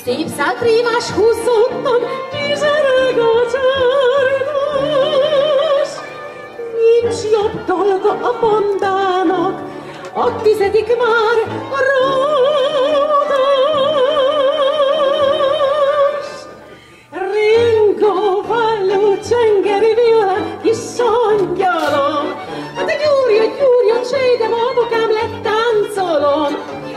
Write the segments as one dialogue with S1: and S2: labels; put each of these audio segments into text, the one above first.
S1: Szép szálprímás húzottan, kizsereg a csárnás. Nincs jobb dolga a bandának, a 10. már a ráadás. Ringováló csengeri viola, kis angyalom, hát a gyúrja, csejde, babukám lett táncolom.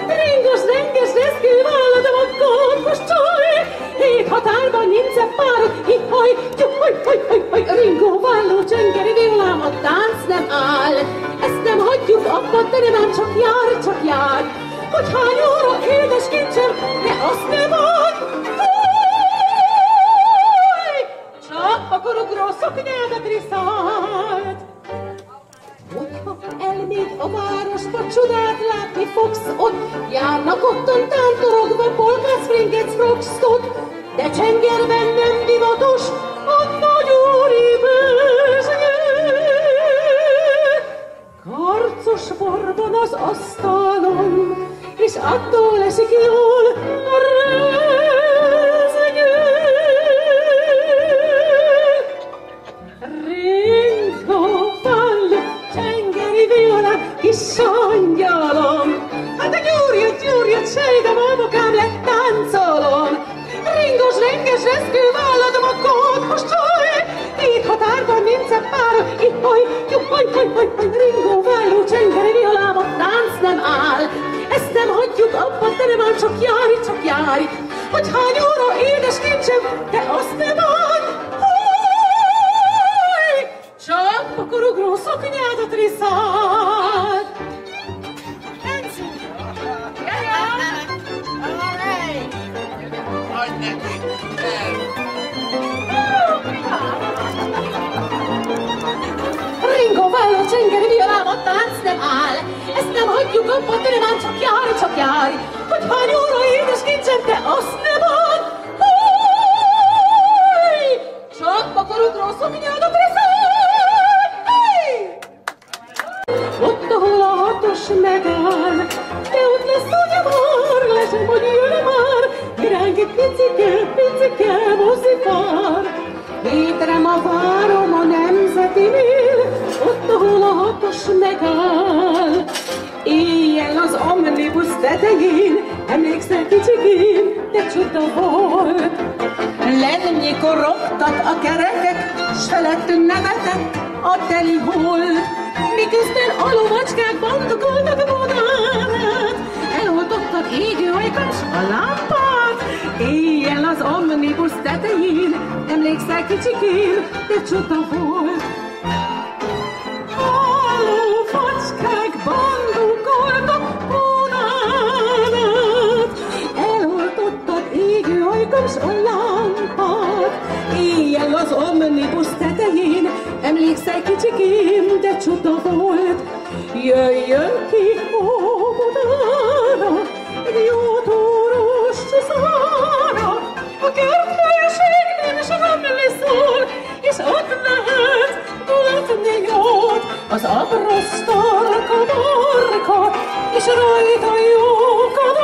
S1: Ringos, renges, reszkő, válladom a gombos csaj, 7 határban nincs pár, hihaj, haj, ringováló csengeri violám, a tánc nem áll. Ezt nem hagyjuk abba, de nem ám csak jár. Hogy hány óra édes kincsem, de azt nem ad. Csak pakorugró szoknyádat riszált. Hogyha elmégy a városba, csodát látni fogsz ott. Járnak ottan tántorogva, polkász, fringec, rockstot. De csengerben nem divatos a nagyúri bőzsge. Karcos borban az asztalon, és attól esik jól a rezegő. Ringováló csengeri viola, kis angyalom, hát a gyúrja, csejde, babukám lett táncolom. Ringos, renges, reszkő, válladom a kódhos csaj, 7 határban nincs pár, hihaj, ringováló csengeri violám, a tánc nem áll. Ezt nem hagyjuk abba, de nem áll, csak jár. Hogy hány óra édes kincsem, de azt nem ad. Csak pakorugró szoknyádat riszált.
S2: Hagyd neki!
S1: Ringováló csengeri violám, a tánc nem áll. Ezt nem hagyjuk abba, de nem ám, csak jár. Hogy hány óra édes kincsem, de azt nem ad. Csak pakorugró szoknyádat riszált. Ott, ahol a 6-os megáll, de ott lesz ugyamár, lesem, hogy jön már, iránk egy picike mozifár. Étrem a várom a nemzetinél, ott, ahol a 6-os megáll. Éjjel az omnibus tetején, emlékszel kicsikén, de csuda volt. Lennyikor roptak a kerekek, s felettünk nevetett a teli hold. Miközben a lovacskák bandokoltak modánát, eloltottak égő ajkán s a lámpát. Éjjel az omnibus tetején, emlékszel kicsikén, de csuda volt. A lovacskák bandokoltak modánát, eloltottak égő ajkán s a lámpát. Éjjel az omnibus tetején, emlékszel kicsikém, de csuda volt. Jöjjön ki óvodára, egy jó túros csaszára, a kerthelyiségnél semmi szól, és ott lehet tudatni jót, az abrosztalka marka, és rajta jókat